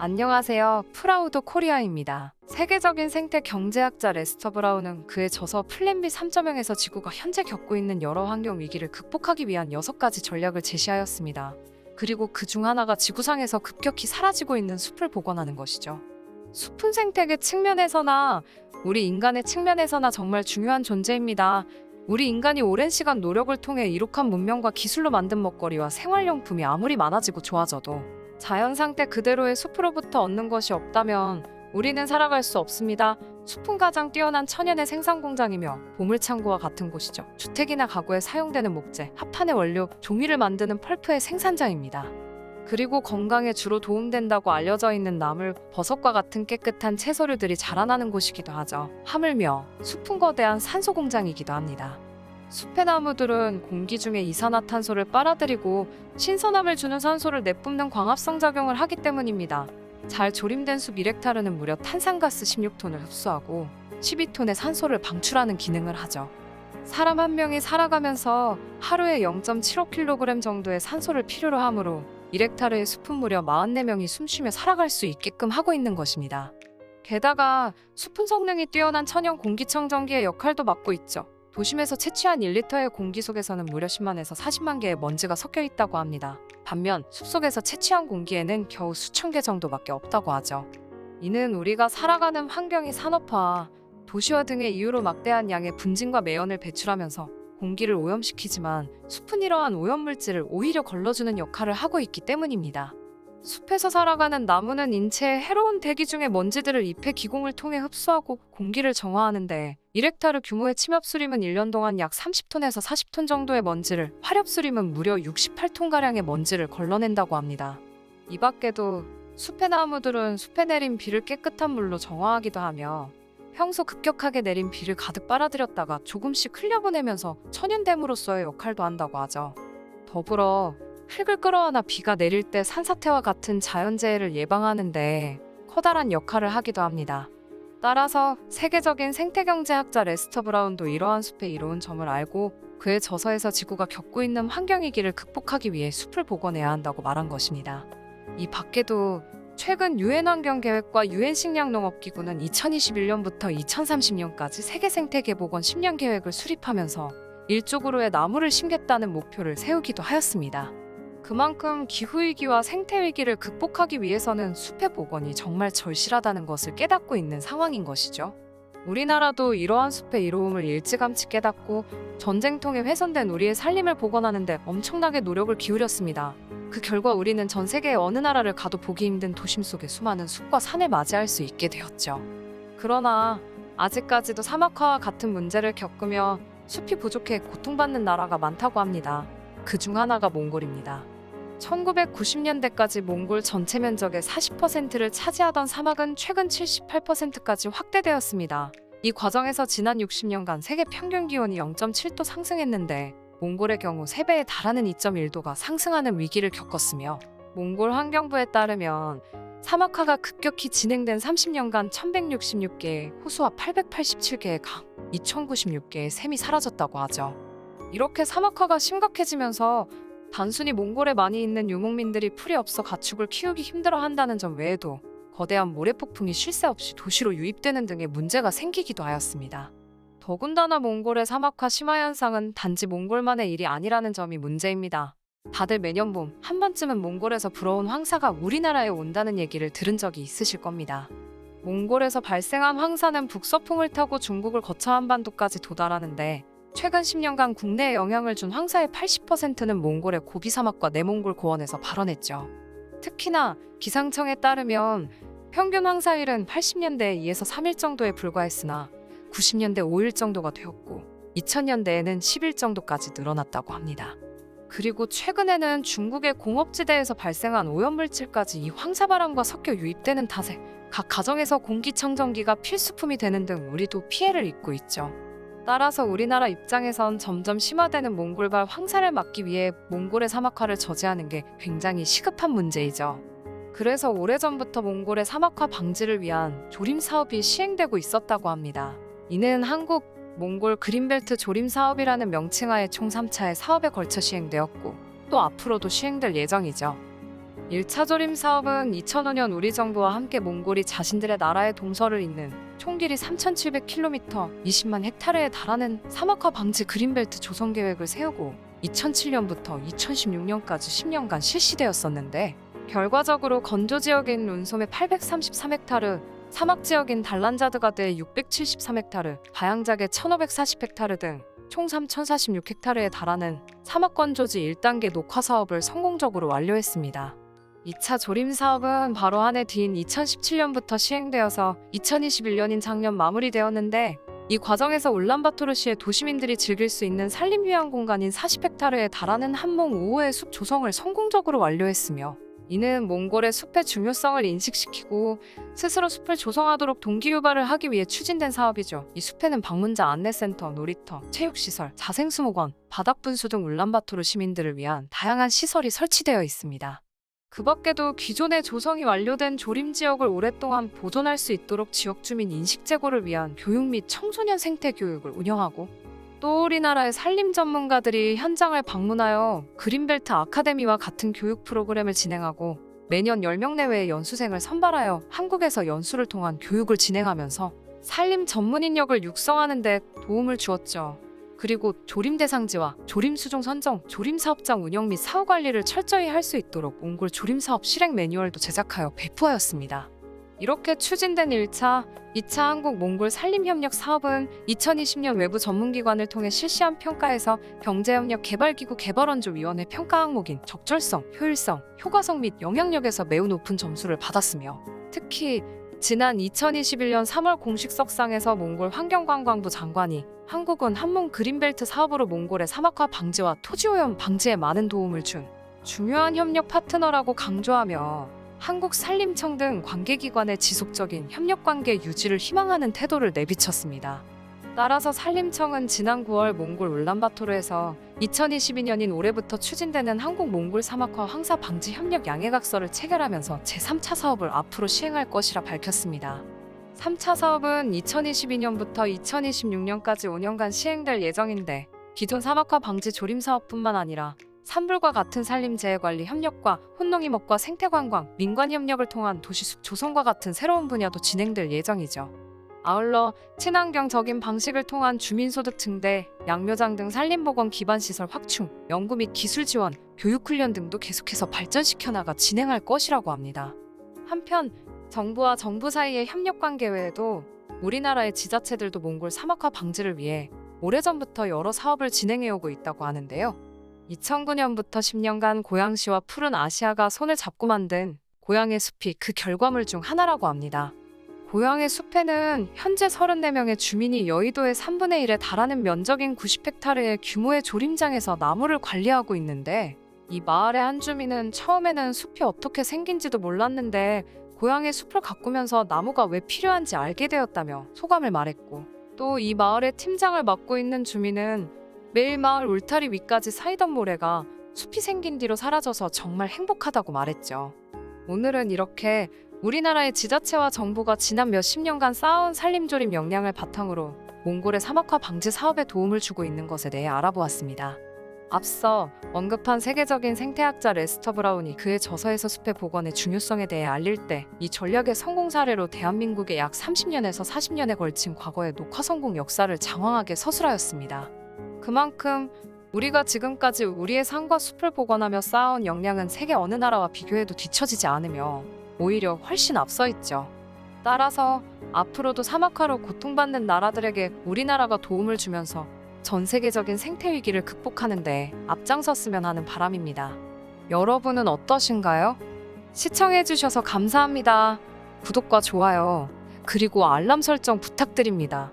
안녕하세요. 프라우드 코리아입니다. 세계적인 생태 경제학자 레스터 브라운은 그의 저서 플랜 B 3.0에서 지구가 현재 겪고 있는 여러 환경 위기를 극복하기 위한 6가지 전략을 제시하였습니다. 그리고 그 중 하나가 지구상에서 급격히 사라지고 있는 숲을 복원하는 것이죠. 숲은 생태계 측면에서나 우리 인간의 측면에서나 정말 중요한 존재입니다. 우리 인간이 오랜 시간 노력을 통해 이룩한 문명과 기술로 만든 먹거리와 생활용품이 아무리 많아지고 좋아져도 자연 상태 그대로의 숲으로부터 얻는 것이 없다면 우리는 살아갈 수 없습니다. 숲은 가장 뛰어난 천연의 생산 공장이며 보물창고와 같은 곳이죠. 주택이나 가구에 사용되는 목재, 합판의 원료, 종이를 만드는 펄프의 생산자입니다. 그리고 건강에 주로 도움된다고 알려져 있는 나물, 버섯과 같은 깨끗한 채소류들이 자라나는 곳이기도 하죠. 하물며 숲은 거대한 산소 공장이기도 합니다. 숲의 나무들은 공기 중에 이산화탄소를 빨아들이고 신선함을 주는 산소를 내뿜는 광합성 작용을 하기 때문입니다. 잘 조림된 숲 1헥타르는 무려 탄산가스 16톤을 흡수하고 12톤의 산소를 방출하는 기능을 하죠. 사람 한 명이 살아가면서 하루에 0.75kg 정도의 산소를 필요로 하므로 1헥타르의 숲은 무려 44명이 숨쉬며 살아갈 수 있게끔 하고 있는 것입니다. 게다가 숲은 성능이 뛰어난 천연 공기청정기의 역할도 맡고 있죠. 도심에서 채취한 1리터의 공기 속에서는 무려 10만에서 40만 개의 먼지가 섞여 있다고 합니다. 반면 숲속에서 채취한 공기에는 겨우 수천 개 정도밖에 없다고 하죠. 이는 우리가 살아가는 환경이 산업화, 도시화 등의 이유로 막대한 양의 분진과 매연을 배출하면서 공기를 오염시키지만 숲은 이러한 오염물질을 오히려 걸러주는 역할을 하고 있기 때문입니다. 숲에서 살아가는 나무는 인체에 해로운 대기 중의 먼지들을 잎의 기공을 통해 흡수하고 공기를 정화하는데 1헥타르 규모의 침엽수림은 1년 동안 약 30톤에서 40톤 정도의 먼지를, 화렵수림은 무려 68톤가량의 먼지를 걸러낸다고 합니다. 이 밖에도 숲의 나무들은 숲에 내린 비를 깨끗한 물로 정화하기도 하며 평소 급격하게 내린 비를 가득 빨아들였다가 조금씩 흘려보내면서 천연댐으로서의 역할도 한다고 하죠. 더불어 흙을 끌어안아 비가 내릴 때 산사태와 같은 자연재해를 예방하는데 커다란 역할을 하기도 합니다. 따라서 세계적인 생태경제학자 레스터 브라운도 이러한 숲의 이로운 점을 알고 그의 저서에서 지구가 겪고 있는 환경위기를 극복하기 위해 숲을 복원해야 한다고 말한 것입니다. 이 밖에도 최근 유엔환경계획과 유엔식량농업기구는 2021년부터 2030년까지 세계생태계복원 10년 계획을 수립하면서 1조 그루의 나무를 심겠다는 목표를 세우기도 하였습니다. 그만큼 기후위기와 생태위기를 극복하기 위해서는 숲의 복원이 정말 절실하다는 것을 깨닫고 있는 상황인 것이죠. 우리나라도 이러한 숲의 이로움을 일찌감치 깨닫고 전쟁통에 훼손된 우리의 살림을 복원하는 데 엄청나게 노력을 기울였습니다. 그 결과 우리는 전 세계의 어느 나라를 가도 보기 힘든 도심 속의 수많은 숲과 산을 맞이할 수 있게 되었죠. 그러나 아직까지도 사막화와 같은 문제를 겪으며 숲이 부족해 고통받는 나라가 많다고 합니다. 그 중 하나가 몽골입니다. 1990년대까지 몽골 전체 면적의 40%를 차지하던 사막은 최근 78%까지 확대되었습니다. 이 과정에서 지난 60년간 세계 평균 기온이 0.7도 상승했는데 몽골의 경우 3배에 달하는 2.1도가 상승하는 위기를 겪었으며 몽골 환경부에 따르면 사막화가 급격히 진행된 30년간 1166개의 호수와 887개의 강, 2096개의 샘이 사라졌다고 하죠. 이렇게 사막화가 심각해지면서 단순히 몽골에 많이 있는 유목민들이 풀이 없어 가축을 키우기 힘들어한다는 점 외에도 거대한 모래폭풍이 쉴 새 없이 도시로 유입되는 등의 문제가 생기기도 하였습니다. 더군다나 몽골의 사막화 심화 현상은 단지 몽골만의 일이 아니라는 점이 문제입니다. 다들 매년 봄 한 번쯤은 몽골에서 불어온 황사가 우리나라에 온다는 얘기를 들은 적이 있으실 겁니다. 몽골에서 발생한 황사는 북서풍을 타고 중국을 거쳐 한반도까지 도달하는데 최근 10년간 국내에 영향을 준 황사의 80%는 몽골의 고비 사막과 내몽골 고원에서 발원했죠. 특히나 기상청에 따르면 평균 황사율은 80년대에 2에서 3일 정도에 불과했으나 90년대 5일 정도가 되었고 2000년대에는 10일 정도까지 늘어났다고 합니다. 그리고 최근에는 중국의 공업지대에서 발생한 오염물질까지 이 황사바람과 섞여 유입되는 탓에 각 가정에서 공기청정기가 필수품이 되는 등 우리도 피해를 입고 있죠. 따라서 우리나라 입장에선 점점 심화되는 몽골발 황사를 막기 위해 몽골의 사막화를 저지하는 게 굉장히 시급한 문제이죠. 그래서 오래전부터 몽골의 사막화 방지를 위한 조림 사업이 시행되고 있었다고 합니다. 이는 한국 몽골 그린벨트 조림 사업이라는 명칭하에 총 3차의 사업에 걸쳐 시행되었고 또 앞으로도 시행될 예정이죠. 1차 조림 사업은 2005년 우리 정부와 함께 몽골이 자신들의 나라에 동서를 잇는 총 길이 3,700km, 20만 헥타르에 달하는 사막화 방지 그린벨트 조성 계획을 세우고 2007년부터 2016년까지 10년간 실시되었었는데, 결과적으로 건조 지역인 룬솜의 833헥타르, 사막 지역인 달란자드가드의 673헥타르, 바양작의 1,540헥타르 등 총 3,046헥타르에 달하는 사막 건조지 1단계 녹화 사업을 성공적으로 완료했습니다. 2차 조림 사업은 바로 한 해 뒤인 2017년부터 시행되어서 2021년인 작년 마무리되었는데, 이 과정에서 울란바토르시의 도시민들이 즐길 수 있는 산림휴양 공간인 40헥타르에 달하는 한몽 5호의 숲 조성을 성공적으로 완료했으며, 이는 몽골의 숲의 중요성을 인식시키고 스스로 숲을 조성하도록 동기유발을 하기 위해 추진된 사업이죠. 이 숲에는 방문자 안내센터, 놀이터, 체육시설, 자생수목원, 바닥분수 등 울란바토르 시민들을 위한 다양한 시설이 설치되어 있습니다. 그 밖에도 기존에 조성이 완료된 조림지역을 오랫동안 보존할 수 있도록 지역 주민 인식 제고를 위한 교육 및 청소년 생태 교육을 운영하고, 또 우리나라의 산림 전문가들이 현장을 방문하여 그린벨트 아카데미와 같은 교육 프로그램을 진행하고, 매년 10명 내외의 연수생을 선발하여 한국에서 연수를 통한 교육을 진행하면서 산림 전문 인력을 육성하는 데 도움을 주었죠. 그리고 조림 대상지와 조림 수종 선정, 조림 사업장 운영 및 사후 관리를 철저히 할 수 있도록 몽골 조림 사업 실행 매뉴얼도 제작하여 배포하였습니다. 이렇게 추진된 1차, 2차 한국 몽골 산림협력 사업은 2020년 외부 전문기관을 통해 실시한 평가에서 경제협력 개발기구 개발원조위원회 평가 항목인 적절성, 효율성, 효과성 및 영향력에서 매우 높은 점수를 받았으며, 특히 지난 2021년 3월 공식 석상에서 몽골 환경관광부 장관이 한국은 한몽 그린벨트 사업으로 몽골의 사막화 방지와 토지오염 방지에 많은 도움을 준 중요한 협력 파트너라고 강조하며, 한국 산림청 등 관계기관의 지속적인 협력관계 유지를 희망하는 태도를 내비쳤습니다. 따라서 산림청은 지난 9월 몽골 울란바토르에서 2022년인 올해부터 추진되는 한국 몽골 사막화 황사 방지 협력 양해각서를 체결하면서 제3차 사업을 앞으로 시행할 것이라 밝혔습니다. 3차 사업은 2022년부터 2026년까지 5년간 시행될 예정인데, 기존 사막화 방지 조림 사업뿐만 아니라 산불과 같은 산림 재해 관리 협력과 혼농임업과 생태관광, 민관 협력을 통한 도시숲 조성과 같은 새로운 분야도 진행될 예정이죠. 아울러 친환경적인 방식을 통한 주민소득 증대, 양묘장 등 산림보건 기반시설 확충, 연구 및 기술 지원, 교육훈련 등도 계속해서 발전시켜 나가 진행할 것이라고 합니다. 한편 정부와 정부 사이의 협력관계 외에도 우리나라의 지자체들도 몽골 사막화 방지를 위해 오래전부터 여러 사업을 진행해오고 있다고 하는데요. 2009년부터 10년간 고양시와 푸른 아시아가 손을 잡고 만든 고양의 숲이 그 결과물 중 하나라고 합니다. 고양의 숲에는 현재 34명의 주민이 여의도의 3분의 1에 달하는 면적인 90헥타르의 규모의 조림장에서 나무를 관리하고 있는데, 이 마을의 한 주민은 처음에는 숲이 어떻게 생긴지도 몰랐는데 고양의 숲을 가꾸면서 나무가 왜 필요한지 알게 되었다며 소감을 말했고, 또 이 마을의 팀장을 맡고 있는 주민은 매일 마을 울타리 위까지 쌓이던 모래가 숲이 생긴 뒤로 사라져서 정말 행복하다고 말했죠. 오늘은 이렇게 우리나라의 지자체와 정부가 지난 몇십 년간 쌓아온 산림조림 역량을 바탕으로 몽골의 사막화 방지 사업에 도움을 주고 있는 것에 대해 알아보았습니다. 앞서 언급한 세계적인 생태학자 레스터 브라운이 그의 저서에서 숲의 복원의 중요성에 대해 알릴 때 이 전략의 성공 사례로 대한민국의 약 30년에서 40년에 걸친 과거의 녹화 성공 역사를 장황하게 서술하였습니다. 그만큼 우리가 지금까지 우리의 산과 숲을 복원하며 쌓아온 역량은 세계 어느 나라와 비교해도 뒤처지지 않으며 오히려 훨씬 앞서 있죠. 따라서 앞으로도 사막화로 고통받는 나라들에게 우리나라가 도움을 주면서 전 세계적인 생태 위기를 극복하는 데 앞장섰으면 하는 바람입니다. 여러분은 어떠신가요? 시청해주셔서 감사합니다. 구독과 좋아요, 그리고 알람 설정 부탁드립니다.